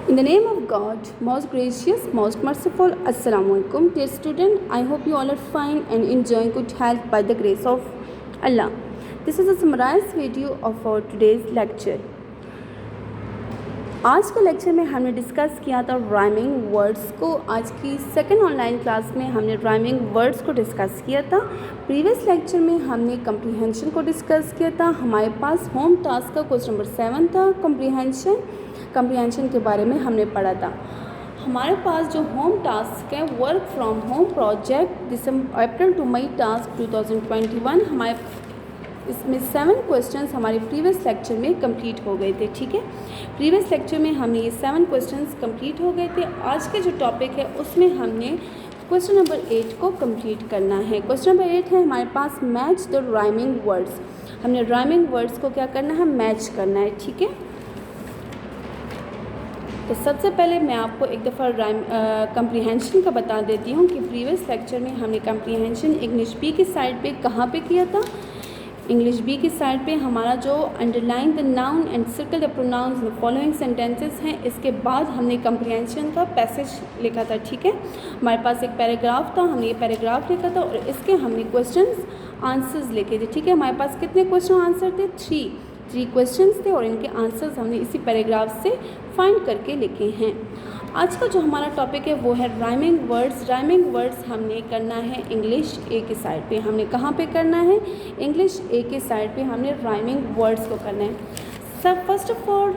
In the name of God, most gracious, most merciful, Assalamu alaikum. Dear student, I hope you all are fine and enjoying good health by the grace of Allah. This is a summarized video of our today's lecture. आज के lecture में हमने discuss किया था rhyming words को. आज की second online class में हमने राइमिंग वर्ड्स को डिस्कस किया था. प्रीवियस लेक्चर में हमने कम्प्रीहेंशन को डिस्कस किया था. हमारे पास होम टास्क का क्वेश्चन नंबर 7 था. कम्प्रीहेंशन के बारे में हमने पढ़ा था. हमारे पास जो होम टास्क है work from home project April to May task 2021, हमारे इसमें 7 क्वेश्चंस हमारे प्रीवियस लेक्चर में कंप्लीट हो गए थे. ठीक है, प्रीवियस लेक्चर में हमने ये 7 क्वेश्चंस कंप्लीट हो गए थे. आज के जो टॉपिक है उसमें हमने क्वेश्चन नंबर 8 को कंप्लीट करना है. क्वेश्चन नंबर 8 है हमारे पास मैच द राइमिंग वर्ड्स. हमने राइमिंग वर्ड्स को क्या करना है, मैच करना है. ठीक है, तो सबसे पहले मैं आपको एक दफ़ा कम्प्रीहेंशन का बता देती हूँ कि प्रीवियस लेक्चर में हमने कम्प्रीहेंशन इंग्लिश बी की साइड पे कहाँ पे किया था. इंग्लिश बी की साइड पे हमारा जो underline the noun and circle the pronounce the following sentences हैं, इसके बाद हमने कम्प्रीहेंशन का पैसेज लिखा था. ठीक है, हमारे पास एक पैराग्राफ था, हमने ये पैराग्राफ लिखा था और इसके हमने क्वेश्चंस आंसर्स लिखे थे. ठीक है, हमारे पास कितने क्वेश्चन आंसर थे, 3 क्वेश्चंस थे और इनके आंसर्स हमने इसी पैराग्राफ से फाइंड करके लिखे हैं. आज का जो हमारा टॉपिक है वो है राइमिंग वर्ड्स. राइमिंग वर्ड्स हमने करना है इंग्लिश ए की साइड पे. हमने कहाँ पे करना है, इंग्लिश ए के साइड पे हमने राइमिंग वर्ड्स को करना है. सब first of all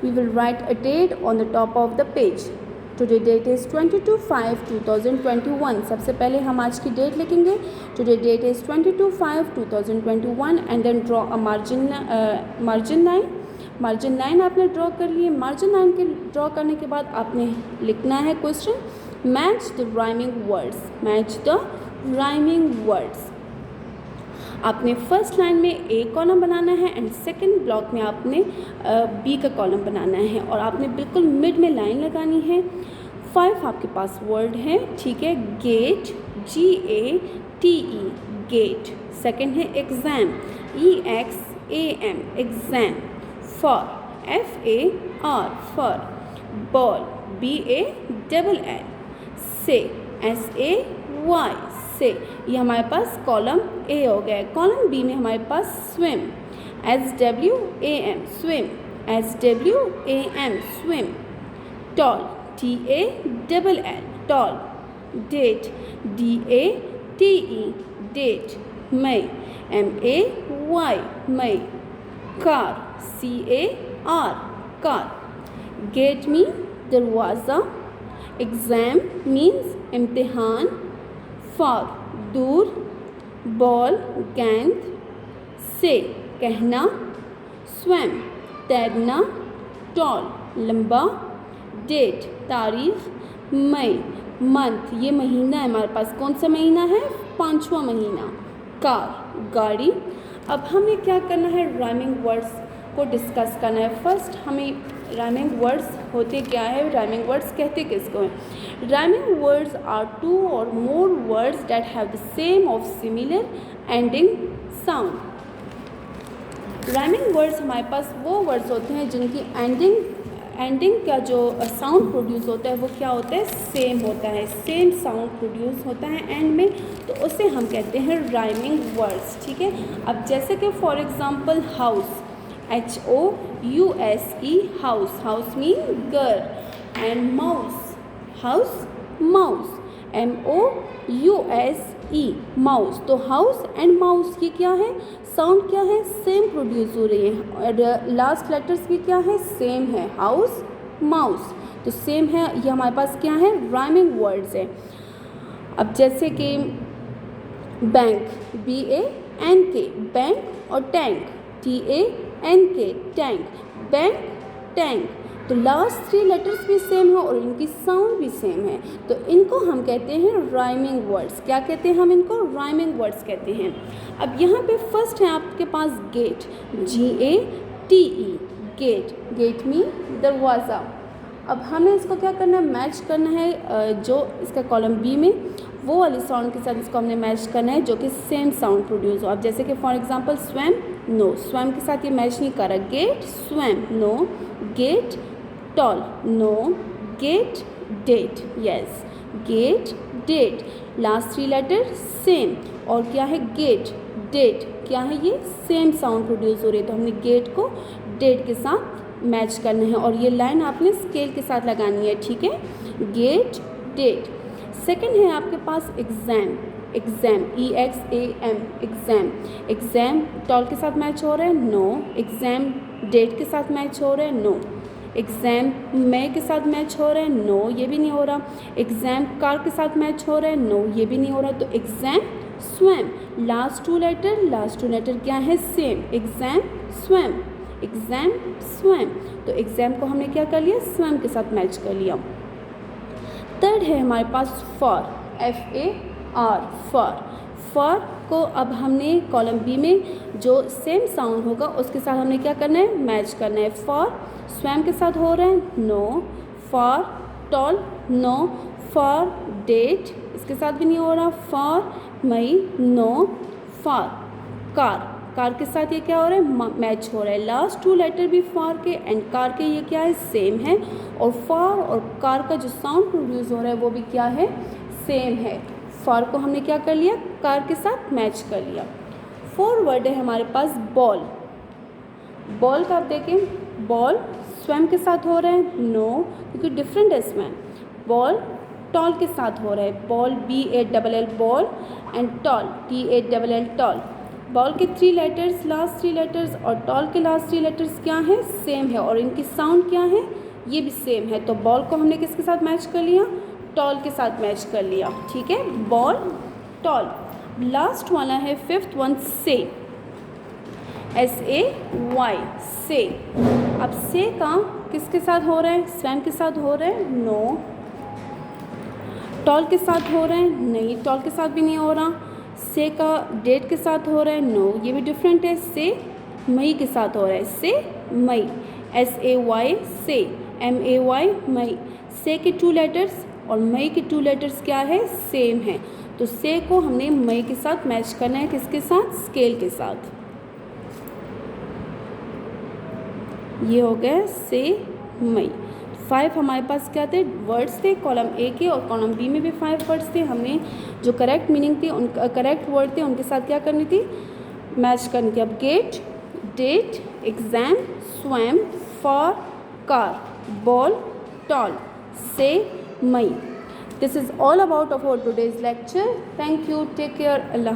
we will write a date on the top of the page. Today date is 22/5/2021. सबसे पहले हम आज की डेट लिखेंगे. Today date is 22/5/2021 and then draw a margin line. Margin line आपने ड्रॉ कर लिए. मार्जिन लाइन के ड्रॉ करने के बाद आपने लिखना है question match the rhyming words. Match the rhyming words. आपने फर्स्ट लाइन में ए कॉलम बनाना है एंड सेकंड ब्लॉक में आपने बी का कॉलम बनाना है और आपने बिल्कुल मिड में लाइन लगानी है. 5 आपके पास वर्ड है. ठीक है, गेट, GATE गेट. सेकंड है exam, EXAM exam. For, FAR for. Ball, BALL. से, SAY से. ये हमारे पास कॉलम ए हो गया. कॉलम बी में हमारे पास swim, SWAM swim, SWAM swim. Tall, TALL tall. Date, DATE date. May, MAY May. Car, CAR car. Gate mean दरवाज़ा. एग्ज़ाम मीन्स इम्तिहान. फॉर दूर. बॉल गेंद. से कहना. स्वयं तैरना. टॉल लंबा. डेट तारीख. मई मंथ ये महीना है हमारे पास. कौन सा महीना है, 5वां महीना. कार गाड़ी. अब हमें क्या करना है, राइमिंग वर्ड्स को डिस्कस करना है. फर्स्ट हमें राइमिंग वर्ड्स होते क्या है, राइमिंग वर्ड्स कहते किसको हैं. राइमिंग वर्ड्स आर 2 और more words that have the same of similar ending sound. Rhyming words हमारे पास वो वर्ड्स होते हैं जिनकी एंडिंग का जो साउंड प्रोड्यूस होता है वो क्या होता है, सेम होता है. सेम साउंड प्रोड्यूस होता है एंड में, तो उसे हम कहते हैं राइमिंग वर्ड्स. ठीक है, अब जैसे कि for example house, HOUSE house. House mean घर. And mouse, house mouse, MOUSE mouse. तो हाउस एंड माउस की क्या है, साउंड क्या है, सेम प्रोड्यूस हो रही है और लास्ट लेटर्स की क्या है, सेम है. हाउस माउस तो सेम है. ये हमारे पास क्या है, राइमिंग वर्ड्स है. अब जैसे कि बैंक, BANK बैंक और tank, TANK tank. Bank tank. तो लास्ट 3 लेटर्स भी सेम है और इनकी साउंड भी सेम है, तो इनको हम कहते हैं राइमिंग वर्ड्स. क्या कहते हैं हम इनको, राइमिंग वर्ड्स कहते हैं. अब यहाँ पे फर्स्ट है आपके पास gate, GATE gate. Gate mean दरवाज़ा. अब हमें इसको क्या करना है, मैच करना है. जो इसका कॉलम बी में वो वाली साउंड के साथ इसको हमने मैच करना है जो कि सेम साउंड प्रोड्यूस हो. अब जैसे कि फॉर एग्जांपल स्वयं, नो, स्वयं के साथ ये मैच नहीं कर रहा. गेट स्वयं, no. Gate tall, no. Gate, date, yes. Gate, date, last 3 letter same. और क्या है गेट, डेट, क्या है ये सेम साउंड प्रोड्यूस हो रही है, तो हमने गेट को डेट के साथ मैच करना है और ये लाइन आपने स्केल के साथ लगानी है, ठीक है. Gate, date. सेकंड है आपके पास exam. Exam, EXAM, exam. Exam tall के साथ मैच हो रहा है, नो. एग्ज़ाम डेट के साथ मैच हो रहा है, नो. एग्ज़ाम में के साथ मैच हो रहा है, नो, ये भी नहीं हो रहा. एग्ज़ाम कार के साथ मैच हो रहा है, नो, ये भी नहीं हो रहा. तो एग्ज़ाम स्वैम, लास्ट 2 लेटर क्या है same. Exam swum, exam swum. तो एग्ज़ाम को हमने क्या कर लिया, स्वैम के साथ मैच कर लिया. थर्ड है हमारे पास फॉर, FAR, फॉर. फॉर को अब हमने कॉलम बी में जो सेम साउंड होगा उसके साथ हमने क्या करना है, मैच करना है. फॉर स्वैम के साथ हो रहा है, no. For tall, no. For date, इसके साथ भी नहीं हो रहा. For may, no. For car, car के साथ ये क्या हो रहा है, मैच हो रहा है. लास्ट 2 लेटर भी फॉर के एंड कार के ये क्या है, सेम है. और फॉर और कार का जो साउंड प्रोड्यूस हो रहा है वो भी क्या है, सेम है. फॉर को हमने क्या कर लिया, कार के साथ मैच कर लिया. 4 वर्ड है हमारे पास बॉल. बॉल का आप देखें, बॉल स्वैम के साथ हो रहा है, नो, क्योंकि डिफरेंट है स्वैम. बॉल टॉल के साथ हो रहा है, ball BALL ball and tall TALL tall. Ball के 3 लेटर्स, लास्ट 3 लेटर्स और टॉल के लास्ट 3 लेटर्स क्या हैं, सेम है और इनकी साउंड क्या है, ये भी सेम है. तो बॉल को हमने किसके साथ मैच कर लिया, टॉल के साथ मैच कर लिया, ठीक है. Ball, toll. लास्ट वाला है 5th वन, से. SAY, से. अब से का किसके साथ हो रहा है, स्वैम के साथ हो रहा है, नो. टॉल के साथ हो रहा है, नहीं, टॉल के साथ भी नहीं हो रहा. से का डेट के साथ हो रहा है, नो, ये भी डिफरेंट है. से मई के साथ हो रहा है, से मई. SAY, से. MAY, मई. से के 2 लेटर्स और मई के 2 लेटर्स क्या है, सेम है. तो से को हमने मई के साथ मैच करना है, किसके साथ, स्केल के साथ. ये हो गया से मई. 5 हमारे पास क्या थे, वर्ड्स थे. कॉलम ए के और कॉलम बी में भी 5 वर्ड्स थे. हमने जो करेक्ट मीनिंग थी, उन करेक्ट वर्ड थे उनके साथ क्या करनी थी, मैच करनी थी. अब गेट, डेट, एग्ज़ाम, स्वैम, फॉर, कार, बॉल, टॉल, से, may. This is all about of our today's lecture. Thank you. Take care. Allah.